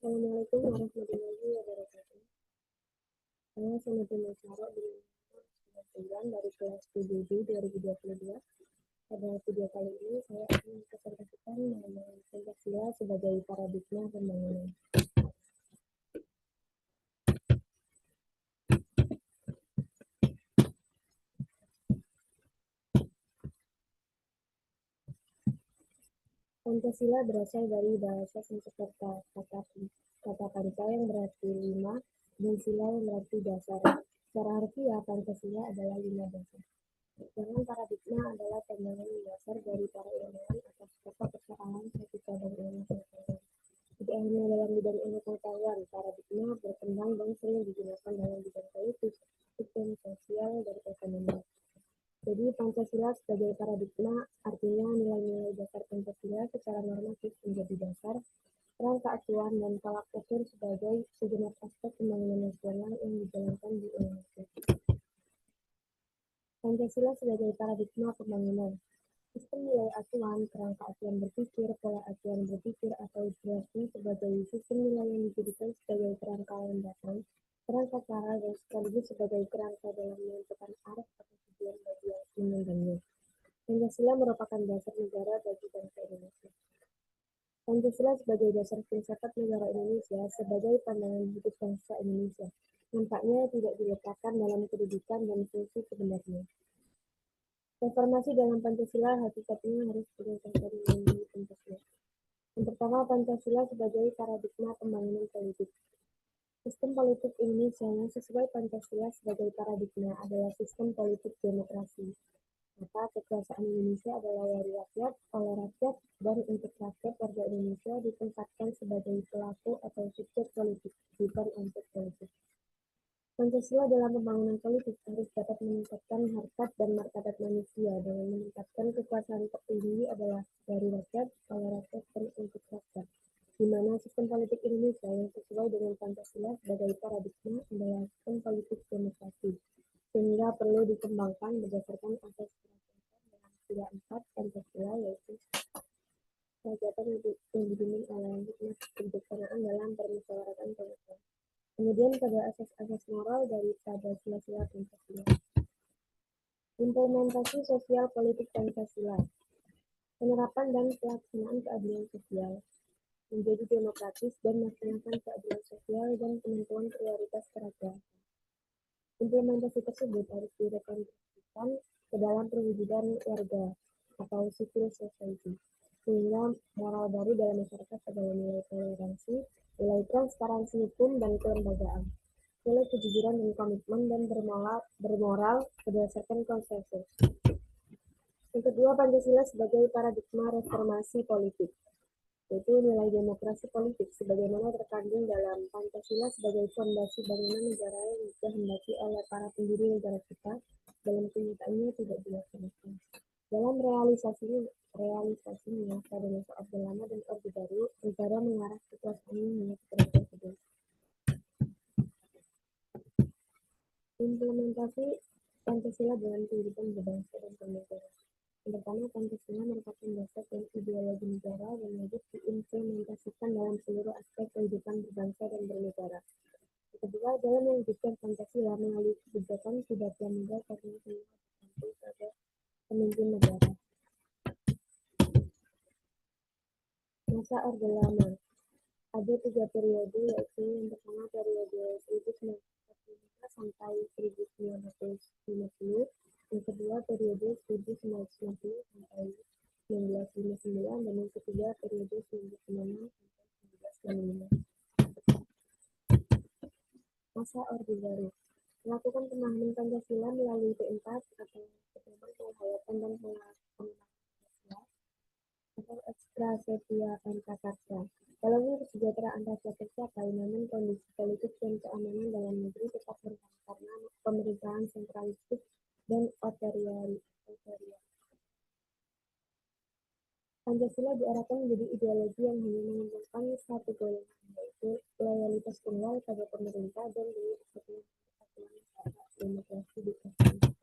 Assalamualaikum warahmatullahi wabarakatuh. Saya Sanadin Masyaro dengan nomor 99 dari kelas 7D 2022. Pada video kali ini saya akan mempresentasikan mengenai Pancasila sebagai paradigma pembangunan. Pancasila berasal dari bahasa Sanskerta, kata panca yang berarti 5 dan sila yang berarti dasar. Secara harfiah, Pancasila adalah 5 dasar. Sedangkan paradigma adalah pandangan dasar dari para ilmuwan atas pokok persoalan suatu cabang ilmu pengetahuan. Tidak hanya dalam bidang ilmu pengetahuan, paradigma berkembang dan sering digunakan dalam bidang politik, hukum, sosial, dan ekonomi. Jadi Pancasila sebagai paradigma artinya nilai-nilai dasar Pancasila secara normatif menjadi dasar, kerangka acuan dan tolak ukur sebagai segenap aspek pembangunan nasional yang dijalankan di Indonesia. Pancasila sebagai paradigma pembangunan. Sistem nilai acuan, kerangka acuan berpikir, pola acuan berpikir atau ideasi sebagai sistem nilai yang dijadikan sebagai kerangka landasan, kerangka cara dan sekaligus sebagai kerangka dalam menentukan arah atau tujuan bagi yang menyandangnya. Pancasila merupakan dasar negara bagi bangsa Indonesia. Pancasila sebagai dasar filsafat negara Indonesia sebagai pandangan hidup bangsa Indonesia. Nampaknya tidak diletakkan dalam kedudukan dan fungsi sebenarnya. Reformasi dalam Pancasila hakikatnya harus berdasarkan melalui Pancasila. Yang pertama, Pancasila sebagai paradigma pembangunan politik. Sistem politik Indonesia yang sesuai Pancasila sebagai paradigma adalah sistem politik demokrasi. Maka kekuasaan Indonesia adalah dari rakyat, oleh rakyat, dan untuk rakyat warga Indonesia ditempatkan sebagai pelaku atau subjek politik, bukan untuk politik. Pancasila dalam pembangunan politik harus dapat meningkatkan harkat dan martabat manusia dengan meningkatkan kekuasaan tertinggi adalah dari rakyat, oleh rakyat, dan untuk rakyat, di mana sistem politik Indonesia yang sesuai dengan Pancasila sebagai paradigma adalah sistem politik demokrasi, sehingga perlu dikembangkan berdasarkan asas dalam sila 4 Pancasila, yaitu kegiatan yang dibimbing oleh hikmat kebijaksanaan dalam permusyawaratan politik. Kemudian pada asas-asas moral daripada sila-sila Pancasila. Implementasi sosial politik Pancasila. Penerapan dan pelaksanaan keadilan sosial. Menjadi demokratis dan melaksanakan keadilan sosial dan penentuan prioritas kerajaan. Implementasi tersebut harus direkomendasikan ke dalam perwujudan warga atau civil society, sehingga moral baru dalam masyarakat adalah nilai toleransi, nilai transparansi hukum dan kelembagaan, nilai kejujuran dan komitmen, dan bermoral berdasarkan konsensus. Yang kedua, Pancasila sebagai paradigma reformasi politik, yaitu nilai demokrasi politik sebagaimana terkandung dalam Pancasila sebagai fondasi bangunan negara yang dikehendaki oleh para pendiri negara kita, dalam kenyataannya tidak dilaksanakan. Dalam realisasinya pada masa Orde Lama dan Orde Baru, negara mengarah kekuasaannya hanya kepada presiden. Implementasi Pancasila dalam kehidupan berbangsa dan bernegara. Yang pertama, Pancasila merupakan dasar dan ideologi negara yang wajib diimplementasikan dalam seluruh aspek kehidupan berbangsa dan bernegara. Yang kedua, dalam mewujudkan Pancasila melalui kebijakan tidak mudah karena semua tergantung pada pemimpin negara. Masa Orde Lama ada 3 periode, yaitu yang pertama periode 1945 sampai 1950, yang kedua periode 1990 sampai 1959, dan yang ketiga periode 1996 sampai 1995. Masa Orde Baru melakukan pemahaman Pancasila melalui P4 atau pertemuan penghayatan dan pengembangan Pancasila atau Ekstrasetia Pancakarsa. Walaupun kesejahteraan rakyat tercapai, namun kondisi politik dan keamanan dalam negeri tetap berkembang karena pemerintahan sentralistik dan otoriter. Pancasila diarahkan menjadi ideologi yang hanya menguntungkan satu golongan, yaitu loyalitas tunggal pada pemerintah dan demi persatuan masyarakat demokrasi di Pancasila.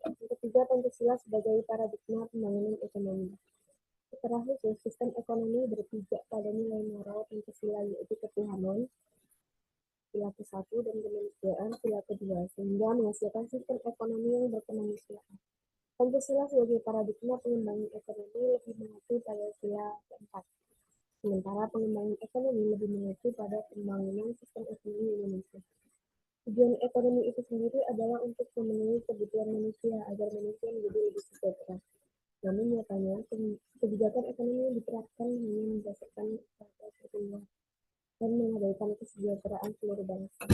Yang ketiga, Pancasila sebagai paradigma pembangunan ekonomi. Secara khusus, sistem ekonomi berpijak pada nilai moral Pancasila yaitu ketuhanan, sila ke-1, dan kemanusiaan, sila kedua, sehingga menghasilkan sistem ekonomi yang berkemanusiaan. Pancasila sebagai paradigma pengembangan ekonomi lebih mengacu pada sila ke-4, sementara pengembangan ekonomi lebih mengacu pada pembangunan sistem ekonomi Indonesia. Tujuan ekonomi itu sendiri adalah untuk memenuhi kebutuhan manusia agar manusia menjadi lebih sejahtera. Namun nyatanya, kebijakan ekonomi yang diterapkan hanya berdasarkan pada pertumbuhan dan mengabaikan kesejahteraan seluruh bangsa.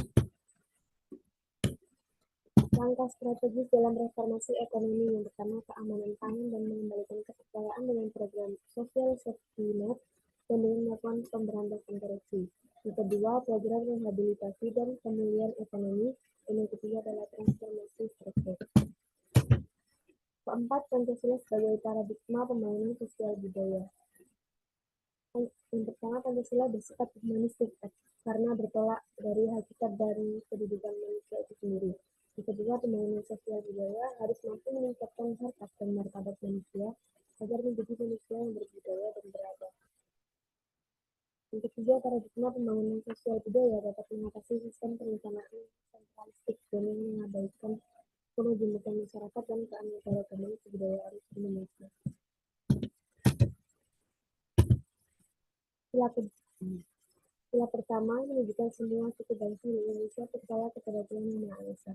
Langkah strategis dalam reformasi ekonomi yang pertama keamanan pangan dan mengembalikan kepercayaan dengan program social safety net dan dengan melakukan pemberantasan korupsi. Yang kedua, program rehabilitasi dan pemulihan ekonomi. Dan yang ketiga adalah transformasi struktur. Keempat, Pancasila sebagai paradigma pembangunan sosial budaya. Yang pertama, Pancasila bersifat humanistik karena bertolak dari hakikat dari kedudukan manusia itu sendiri. Yang kedua, pembangunan sosial budaya harus mampu meningkatkan harkat dan martabat manusia agar menjadi manusia yang berbudaya dan beradab. Yang ketiga, paradigma pembangunan sosial budaya dapat mengatasi sistem perencanaan sentralistik dan mengabaikan kemajemukan masyarakat dan keanekaragaman kebudayaan Indonesia. Sila pertama menunjukkan semua suku bangsa di Indonesia percaya kepada Tuhan Yang Maha Esa.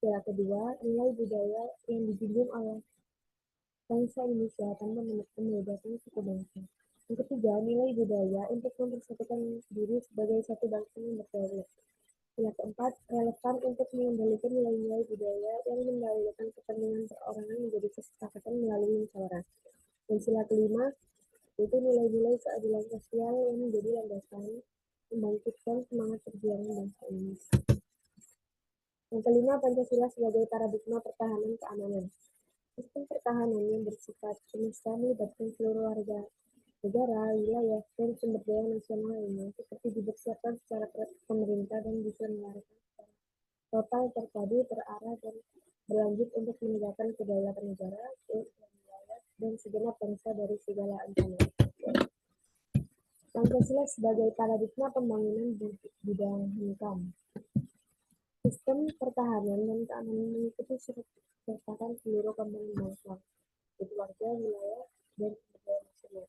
Sila kedua, nilai budaya yang dijunjung oleh bangsa Indonesia tanpa membedakan suku bangsa. Yang ketiga, nilai budaya untuk mempersatukan diri sebagai satu bangsa yang berdaulat. Sila keempat, relevan untuk mengendalikan nilai-nilai budaya yang mendahulukan kepentingan perorangan menjadi kesepakatan melalui musyawarah. Dan sila kelima, yaitu nilai-nilai keadilan sosial yang menjadi landasan membangkitkan semangat perjuangan bangsa Indonesia. Yang kelima, Pancasila sebagai paradigma pertahanan keamanan. Sistem pertahanan yang bersifat semesta melibatkan seluruh warga negara, wilayah, dan sumber daya nasional lainnya seperti dipersiapkan secara pemerintah dan diselenggarakan secara total, terpadu, terarah, dan berlanjut untuk menegakkan kedaulatan negara, wilayah, dan segenap bangsa dari segala ancaman. Pancasila sebagai paradigma pembangunan bidang hukum. Sistem pertahanan dan keamanan mengikuti sertakan seluruh komponen bangsa, yaitu warga, wilayah, dan sumber daya nasional.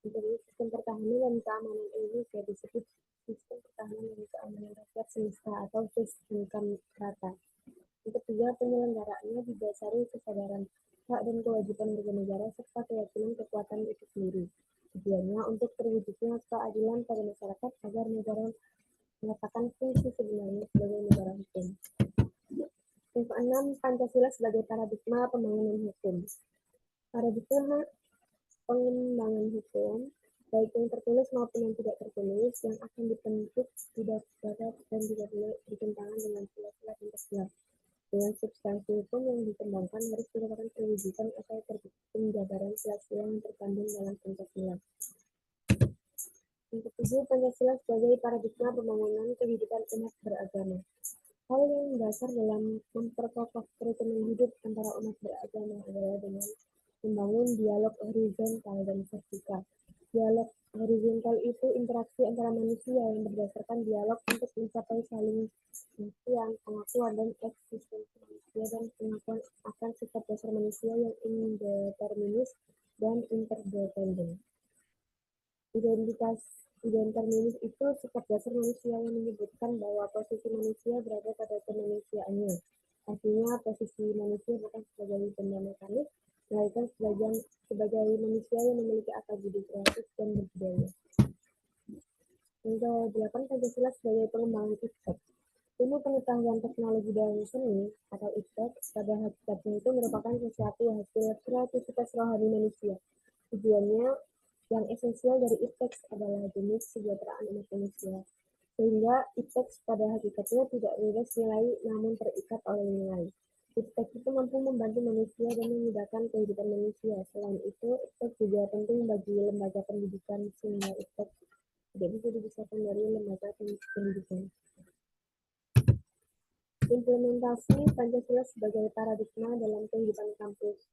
Jadi, sistem pertahanan dan keamanan Indonesia disebut sistem pertahanan dan keamanan rakyat semesta atau sistem rata. Yang ketiga, penyelenggaraannya didasari kesadaran hak dan kewajiban bernegara serta keyakinan kekuatan itu sendiri. Tujuannya untuk terwujudnya keadilan pada masyarakat agar negara mengatakan fungsi sebenarnya sebagai negara hukum. Yang keenam, Pancasila sebagai paradigma pembangunan hukum. Paradigma pengembangan hukum, baik yang tertulis maupun yang tidak tertulis, yang akan dibentuk tidak dapat dan tidak boleh bertentangan dengan sila-sila Pancasila. Dengan substansi hukum yang dikembangkan harus merupakan perwujudan atau penjabaran sila-sila yang terkandung dalam Pancasila. Yang ketujuh, Pancasila sebagai paradigma pembangunan kehidupan umat beragama. Hal yang mendasar dalam memperkokoh kerukunan hidup antara umat beragama adalah dengan membangun dialog horizontal dan vertikal. Dialog horizontal itu interaksi antara manusia yang berdasarkan dialog untuk mencapai saling pengakuan dan eksistensi manusia dan pengakuan akan sifat dasar manusia yang indeterminis dan interdependen. Indeterminis itu sifat dasar manusia yang menyebutkan bahwa posisi manusia berada pada kemanusiaannya. Artinya, posisi manusia bukan sebagai benda mekanik, melainkan sebagai manusia yang memiliki akal budi kreatif dan berbudaya. Yang ke-8, Pancasila sebagai pengembangan iptek. Ilmu pengetahuan teknologi dan seni atau iptek pada hakikatnya itu merupakan sesuatu hasil kreativitas rohani manusia. Tujuannya yang esensial dari iptek adalah demi kesejahteraan umat manusia. Sehingga iptek pada hakikatnya tidak bebas nilai namun terikat oleh nilai. Iptek itu mampu membantu manusia dan memudahkan kehidupan manusia. Selain itu, iptek juga penting bagi lembaga pendidikan sehingga iptek tidak bisa dipisahkan dari lembaga pendidikan. Implementasi Pancasila sebagai paradigma dalam kehidupan kampus.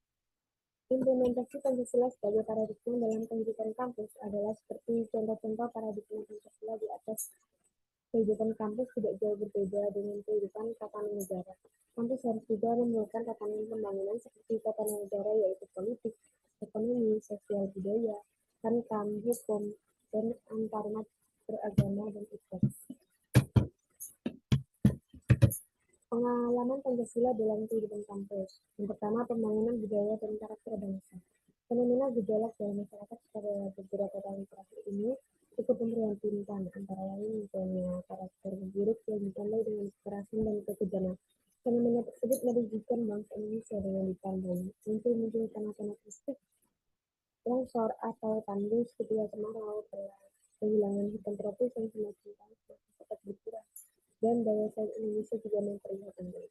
Implementasi Pancasila sebagai paradigma dalam kehidupan kampus adalah seperti contoh-contoh paradigma Pancasila di atas. Kehidupan kampus tidak jauh berbeda dengan kehidupan tatanan-negara. Kampus harus juga menemukan tatanan pembangunan seperti tatanan-negara, yaitu politik, ekonomi, sosial, budaya, hankam, hukum, dan antarumat beragama dan etika. Pengalaman Pancasila dalam kehidupan kampus. Yang pertama, pembangunan budaya dan karakter bangsa. Fenomena gejolak dalam masyarakat pada beberapa tahun terakhir ini cukup memprihatinkan, antara lain misalnya karakter buruk yang ditandai dengan kekerasan dan kekejaman. Fenomena tersebut merugikan bangsa Indonesia dengan ditandai muncul tanah-tanah mistik, longsor atau tandus ketika kemarau, kehilangan hutan tropis yang semakin tahun semakin cepat berkurang, dan daya saing Indonesia juga memprihatinkan.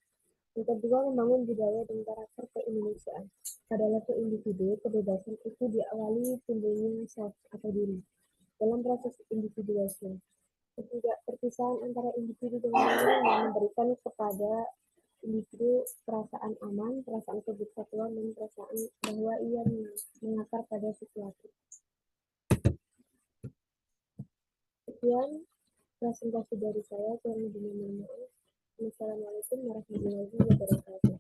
Yang kedua, membangun budaya dan karakter keindonesiaan. Pada level individu, kebebasan itu diawali timbulnya self atau diri. Dalam proses individuasi, ketidakterpisahan antara individu dengan lingkungan memberikan kepada individu perasaan aman, perasaan kebersatuan, dan perasaan bahwa ia mengakar pada sesuatu. Sekian presentasi dari saya. Kurang lebihnya mohon maaf. Wassalamualaikum warahmatullahi wabarakatuh.